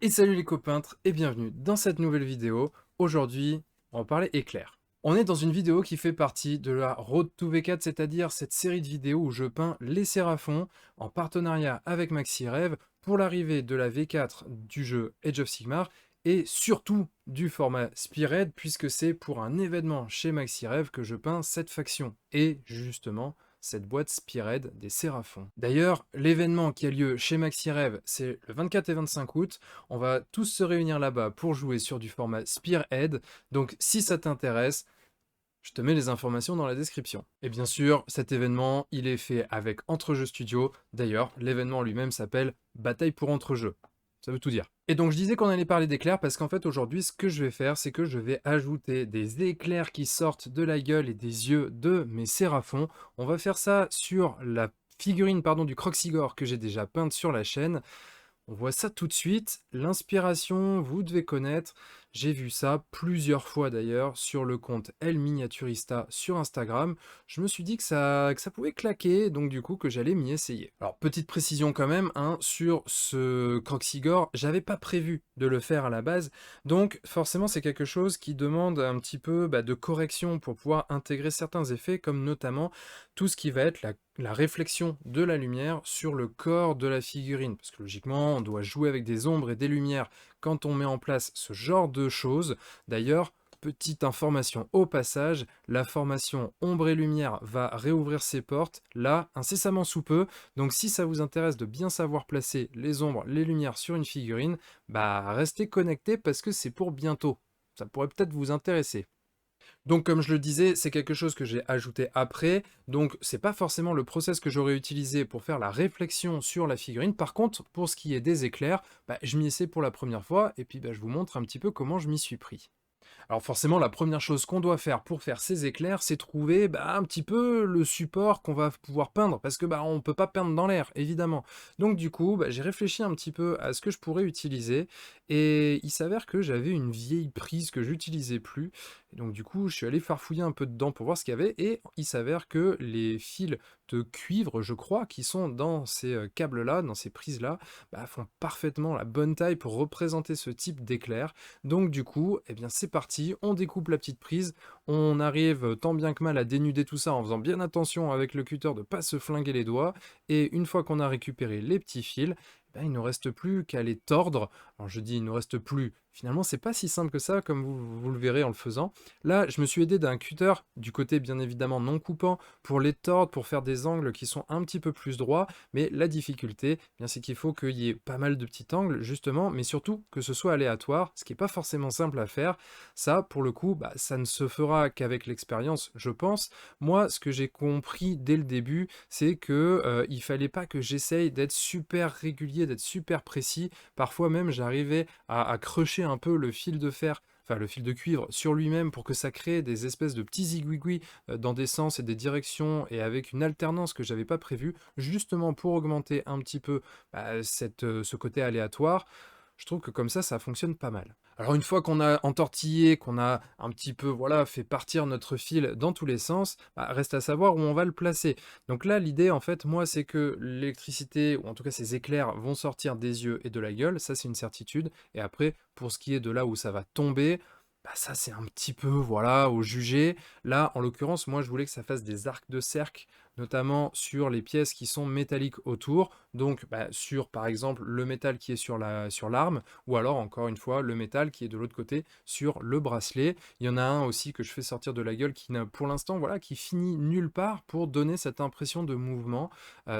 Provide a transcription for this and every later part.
Et salut les copintres et bienvenue dans cette nouvelle vidéo. Aujourd'hui, on va parler éclair. On est dans une vidéo qui fait partie de la Road to V4, c'est-à-dire cette série de vidéos où je peins les Séraphons en partenariat avec MaxiRêve pour l'arrivée de la V4 du jeu Age of Sigmar et surtout du format Spearhead puisque c'est pour un événement chez MaxiRêve que je peins cette faction et justement cette boîte Spearhead des Séraphons. D'ailleurs, l'événement qui a lieu chez MaxiRêve, c'est le 24 et 25 août. On va tous se réunir là-bas pour jouer sur du format Spearhead. Donc si ça t'intéresse, je te mets les informations dans la description. Et bien sûr, cet événement, il est fait avec Entrejeux Studio. D'ailleurs, l'événement lui-même s'appelle Bataille pour Entrejeux. Ça veut tout dire. Et donc je disais qu'on allait parler d'éclairs parce qu'en fait aujourd'hui ce que je vais faire c'est que je vais ajouter des éclairs qui sortent de la gueule et des yeux de mes Séraphons. On va faire ça sur la figurine du Croxigore que j'ai déjà peinte sur la chaîne. On voit ça tout de suite. L'inspiration, vous devez connaître. J'ai vu ça plusieurs fois d'ailleurs sur le compte El Miniaturista sur Instagram. Je me suis dit que ça pouvait claquer, donc du coup que j'allais m'y essayer. Alors petite précision quand même, hein, sur ce Croxigore, j'avais pas prévu de le faire à la base, donc forcément c'est quelque chose qui demande un petit peu de correction pour pouvoir intégrer certains effets, comme notamment tout ce qui va être la réflexion de la lumière sur le corps de la figurine, parce que logiquement on doit jouer avec des ombres et des lumières quand on met en place ce genre de choses. D'ailleurs, petite information au passage, la formation ombre et lumière va réouvrir ses portes là incessamment sous peu, donc si ça vous intéresse de bien savoir placer les ombres, les lumières sur une figurine, restez connectés parce que c'est pour bientôt, ça pourrait peut-être vous intéresser. Donc comme je le disais, c'est quelque chose que j'ai ajouté après, donc c'est pas forcément le process que j'aurais utilisé pour faire la réflexion sur la figurine. Par contre, pour ce qui est des éclairs, je m'y essaie pour la première fois, et puis je vous montre un petit peu comment je m'y suis pris. Alors forcément, la première chose qu'on doit faire pour faire ces éclairs, c'est trouver un petit peu le support qu'on va pouvoir peindre, parce que on peut pas peindre dans l'air, évidemment. Donc du coup, j'ai réfléchi un petit peu à ce que je pourrais utiliser, et il s'avère que j'avais une vieille prise que j'utilisais plus, et donc du coup, je suis allé farfouiller un peu dedans pour voir ce qu'il y avait, et il s'avère que les fils de cuivre, je crois, qui sont dans ces câbles-là, dans ces prises-là, font parfaitement la bonne taille pour représenter ce type d'éclair. Donc du coup, eh bien c'est parti, on découpe la petite prise, on arrive tant bien que mal à dénuder tout ça en faisant bien attention avec le cutter de ne pas se flinguer les doigts, et une fois qu'on a récupéré les petits fils, il ne nous reste plus qu'à les tordre. Alors je dis il ne nous reste plus, finalement c'est pas si simple que ça comme vous le verrez en le faisant. Là je me suis aidé d'un cutter, du côté bien évidemment non coupant, pour les tordre, pour faire des angles qui sont un petit peu plus droits, mais la difficulté, c'est qu'il faut qu'il y ait pas mal de petits angles justement, mais surtout que ce soit aléatoire, ce qui n'est pas forcément simple à faire. Ça pour le coup, ça ne se fera qu'avec l'expérience je pense. Moi ce que j'ai compris dès le début, c'est que il fallait pas que j'essaye d'être super régulier, d'être super précis. Parfois même j'arrivais à crocher un peu le fil de fer, enfin le fil de cuivre sur lui-même pour que ça crée des espèces de petits zigouigouis dans des sens et des directions et avec une alternance que j'avais pas prévue, justement pour augmenter un petit peu ce côté aléatoire. Je trouve que comme ça fonctionne pas mal. Alors une fois qu'on a entortillé, qu'on a un petit peu fait partir notre fil dans tous les sens, reste à savoir où on va le placer. Donc là l'idée en fait moi c'est que l'électricité, ou en tout cas ces éclairs vont sortir des yeux et de la gueule, ça c'est une certitude, et après pour ce qui est de là où ça va tomber, ça c'est un petit peu au jugé. Là en l'occurrence moi je voulais que ça fasse des arcs de cercle, notamment sur les pièces qui sont métalliques autour, donc sur par exemple le métal qui est sur l'arme, ou alors encore une fois le métal qui est de l'autre côté sur le bracelet. Il y en a un aussi que je fais sortir de la gueule qui n'a pour l'instant qui finit nulle part pour donner cette impression de mouvement.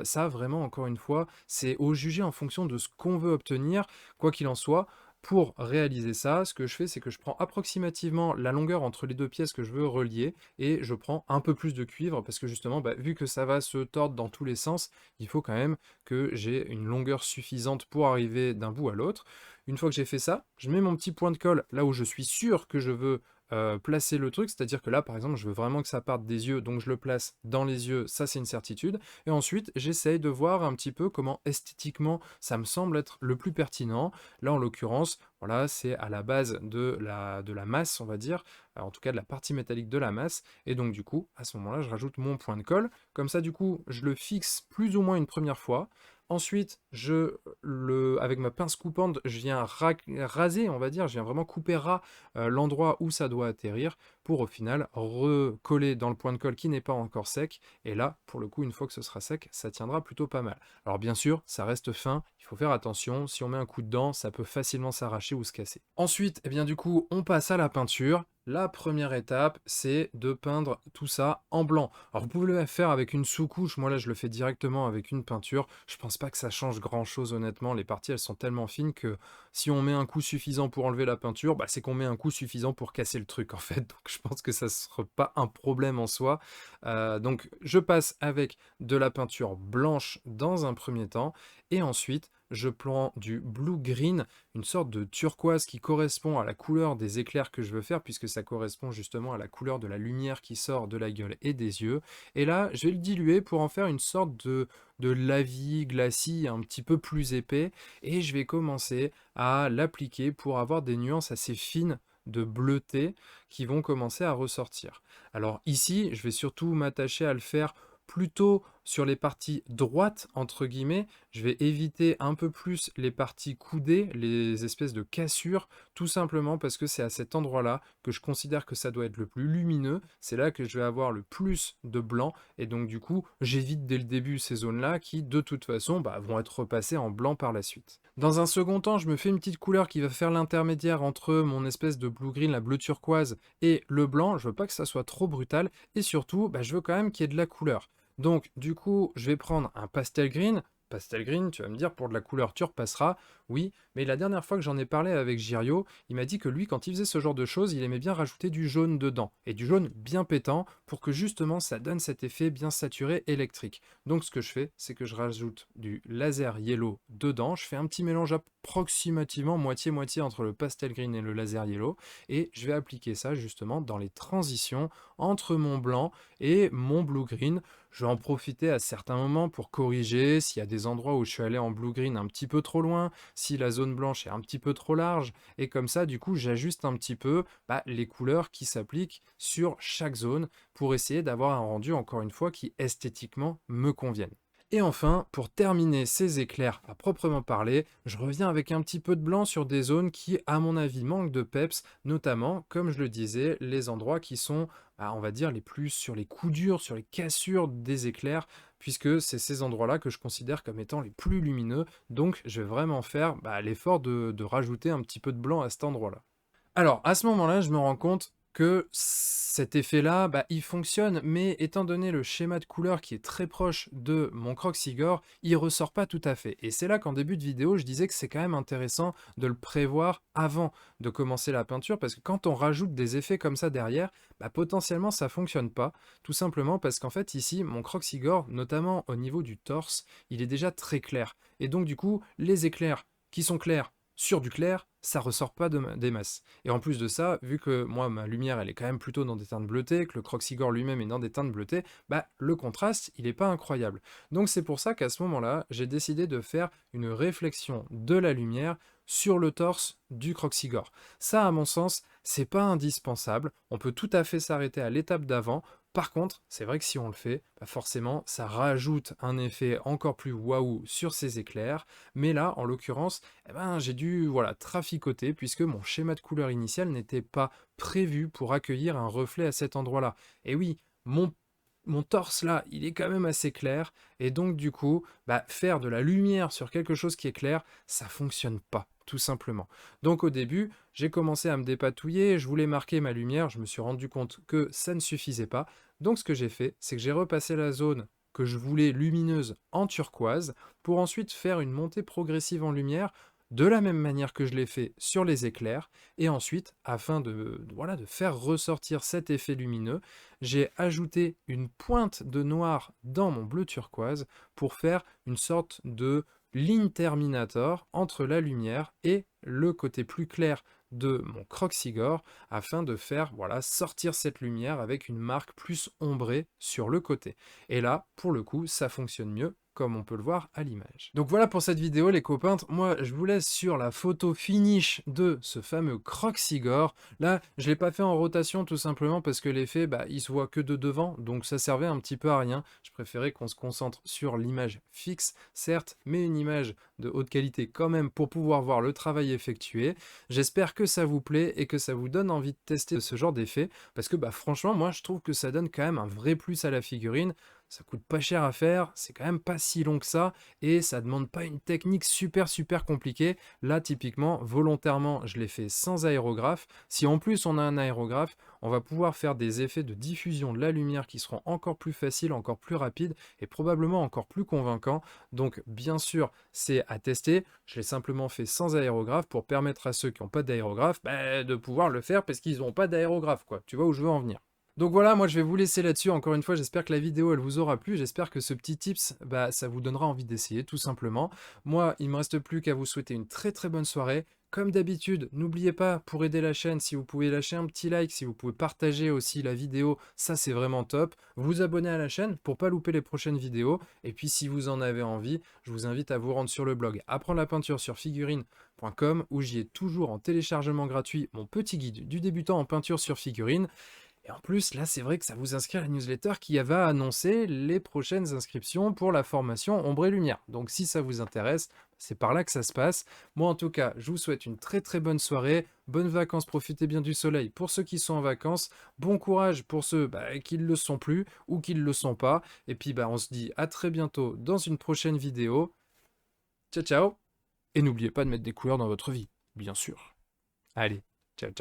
Ça vraiment encore une fois c'est au jugé en fonction de ce qu'on veut obtenir. Quoi qu'il en soit, pour réaliser ça, ce que je fais, c'est que je prends approximativement la longueur entre les deux pièces que je veux relier, et je prends un peu plus de cuivre, parce que justement, vu que ça va se tordre dans tous les sens, il faut quand même que j'ai une longueur suffisante pour arriver d'un bout à l'autre. Une fois que j'ai fait ça, je mets mon petit point de colle là où je suis sûr que je veux placer le truc, c'est-à-dire que là par exemple je veux vraiment que ça parte des yeux, donc je le place dans les yeux, ça c'est une certitude, et ensuite j'essaye de voir un petit peu comment esthétiquement ça me semble être le plus pertinent. Là en l'occurrence, voilà, c'est à la base de la masse, on va dire, en tout cas de la partie métallique de la masse, et donc du coup à ce moment-là je rajoute mon point de colle, comme ça du coup je le fixe plus ou moins une première fois. Ensuite, avec ma pince coupante, je viens raser, on va dire, je viens vraiment couper ras l'endroit où ça doit atterrir pour au final recoller dans le point de colle qui n'est pas encore sec. Et là, pour le coup, une fois que ce sera sec, ça tiendra plutôt pas mal. Alors bien sûr, ça reste fin, il faut faire attention, si on met un coup dedans, ça peut facilement s'arracher ou se casser. Ensuite, eh bien du coup, on passe à la peinture. La première étape, c'est de peindre tout ça en blanc. Alors vous pouvez le faire avec une sous-couche, moi là je le fais directement avec une peinture. Je pense pas que ça change grand-chose honnêtement, les parties elles sont tellement fines que si on met un coup suffisant pour enlever la peinture, bah, c'est qu'on met un coup suffisant pour casser le truc en fait. Donc je pense que ça ne sera pas un problème en soi. Donc je passe avec de la peinture blanche dans un premier temps et ensuite je prends du blue green, une sorte de turquoise qui correspond à la couleur des éclairs que je veux faire, puisque ça correspond justement à la couleur de la lumière qui sort de la gueule et des yeux. Et là, je vais le diluer pour en faire une sorte de lavis, glacis, un petit peu plus épais, et je vais commencer à l'appliquer pour avoir des nuances assez fines de bleuté qui vont commencer à ressortir. Alors ici, je vais surtout m'attacher à le faire plutôt sur les parties droites, entre guillemets. Je vais éviter un peu plus les parties coudées, les espèces de cassures, tout simplement parce que c'est à cet endroit-là que je considère que ça doit être le plus lumineux. C'est là que je vais avoir le plus de blanc, et donc du coup, j'évite dès le début ces zones-là qui, de toute façon, vont être repassées en blanc par la suite. Dans un second temps, je me fais une petite couleur qui va faire l'intermédiaire entre mon espèce de blue-green, la bleu turquoise, et le blanc. Je veux pas que ça soit trop brutal, et surtout, je veux quand même qu'il y ait de la couleur. Donc, du coup, je vais prendre un pastel green. Pastel green, tu vas me dire, pour de la couleur, tu repasseras. Oui, mais la dernière fois que j'en ai parlé avec Girio, il m'a dit que lui, quand il faisait ce genre de choses, il aimait bien rajouter du jaune dedans. Et du jaune bien pétant, pour que justement ça donne cet effet bien saturé électrique. Donc ce que je fais, c'est que je rajoute du laser yellow dedans. Je fais un petit mélange approximativement moitié-moitié entre le pastel green et le laser yellow. Et je vais appliquer ça justement dans les transitions entre mon blanc et mon blue green. Je vais en profiter à certains moments pour corriger s'il y a des endroits où je suis allé en blue green un petit peu trop loin, si la zone blanche est un petit peu trop large, et comme ça du coup j'ajuste un petit peu les couleurs qui s'appliquent sur chaque zone pour essayer d'avoir un rendu encore une fois qui esthétiquement me convienne. Et enfin, pour terminer ces éclairs à proprement parler, je reviens avec un petit peu de blanc sur des zones qui, à mon avis, manquent de peps, notamment, comme je le disais, les endroits qui sont, on va dire, les plus sur les coups durs, sur les cassures des éclairs, puisque c'est ces endroits-là que je considère comme étant les plus lumineux, donc je vais vraiment faire l'effort de rajouter un petit peu de blanc à cet endroit-là. Alors, à ce moment-là, je me rends compte que cet effet-là, il fonctionne, mais étant donné le schéma de couleur qui est très proche de mon Croxigore, il ressort pas tout à fait. Et c'est là qu'en début de vidéo, je disais que c'est quand même intéressant de le prévoir avant de commencer la peinture, parce que quand on rajoute des effets comme ça derrière, potentiellement ça fonctionne pas, tout simplement parce qu'en fait ici, mon Croxigore, notamment au niveau du torse, il est déjà très clair. Et donc du coup, les éclairs qui sont clairs sur du clair, ça ressort pas des masses. Et en plus de ça, vu que moi, ma lumière, elle est quand même plutôt dans des teintes bleutées, que le Croxigore lui-même est dans des teintes bleutées, le contraste, il n'est pas incroyable. Donc c'est pour ça qu'à ce moment-là, j'ai décidé de faire une réflexion de la lumière sur le torse du Croxigore. Ça, à mon sens, c'est pas indispensable. On peut tout à fait s'arrêter à l'étape d'avant. Par contre, c'est vrai que si on le fait, forcément, ça rajoute un effet encore plus waouh sur ces éclairs. Mais là, en l'occurrence, j'ai dû traficoter puisque mon schéma de couleur initial n'était pas prévu pour accueillir un reflet à cet endroit-là. Et oui, mon torse là, il est quand même assez clair, et donc du coup, faire de la lumière sur quelque chose qui est clair, ça fonctionne pas, tout simplement. Donc au début, j'ai commencé à me dépatouiller, je voulais marquer ma lumière, je me suis rendu compte que ça ne suffisait pas, donc ce que j'ai fait, c'est que j'ai repassé la zone que je voulais lumineuse en turquoise, pour ensuite faire une montée progressive en lumière, de la même manière que je l'ai fait sur les éclairs, et ensuite, afin de faire ressortir cet effet lumineux, j'ai ajouté une pointe de noir dans mon bleu turquoise pour faire une sorte de ligne terminator entre la lumière et le côté plus clair de mon Croxigore afin de faire sortir cette lumière avec une marque plus ombrée sur le côté. Et là, pour le coup, ça fonctionne mieux comme on peut le voir à l'image. Donc voilà pour cette vidéo les copains, moi je vous laisse sur la photo finish de ce fameux Croxigore. Là je l'ai pas fait en rotation tout simplement parce que l'effet il se voit que de devant, donc ça servait un petit peu à rien. Je préférais qu'on se concentre sur l'image fixe, certes, mais une image de haute qualité quand même pour pouvoir voir le travail effectué. J'espère que ça vous plaît et que ça vous donne envie de tester ce genre d'effet, parce que franchement moi je trouve que ça donne quand même un vrai plus à la figurine. Ça coûte pas cher à faire, c'est quand même pas si long que ça, et ça demande pas une technique super compliquée. Là typiquement, volontairement, je l'ai fait sans aérographe. Si en plus on a un aérographe, on va pouvoir faire des effets de diffusion de la lumière qui seront encore plus faciles, encore plus rapides, et probablement encore plus convaincants. Donc bien sûr, c'est à tester. Je l'ai simplement fait sans aérographe pour permettre à ceux qui n'ont pas d'aérographe de pouvoir le faire parce qu'ils n'ont pas d'aérographe, quoi. Tu vois où je veux en venir. Donc voilà, moi je vais vous laisser là-dessus. Encore une fois, j'espère que la vidéo elle vous aura plu. J'espère que ce petit tips, ça vous donnera envie d'essayer tout simplement. Moi, il me reste plus qu'à vous souhaiter une très bonne soirée. Comme d'habitude, n'oubliez pas, pour aider la chaîne, si vous pouvez lâcher un petit like, si vous pouvez partager aussi la vidéo, ça c'est vraiment top. Vous abonner à la chaîne pour pas louper les prochaines vidéos. Et puis si vous en avez envie, je vous invite à vous rendre sur le blog Apprendre la peinture sur figurine.com où j'y ai toujours en téléchargement gratuit mon petit guide du débutant en peinture sur figurine. Et en plus, là, c'est vrai que ça vous inscrit à la newsletter qui va annoncer les prochaines inscriptions pour la formation Ombre et Lumière. Donc si ça vous intéresse, c'est par là que ça se passe. Moi, en tout cas, je vous souhaite une très bonne soirée, bonnes vacances, profitez bien du soleil pour ceux qui sont en vacances, bon courage pour ceux qui ne le sont plus ou qui ne le sont pas. Et puis, on se dit à très bientôt dans une prochaine vidéo. Ciao, ciao. Et n'oubliez pas de mettre des couleurs dans votre vie, bien sûr. Allez, ciao.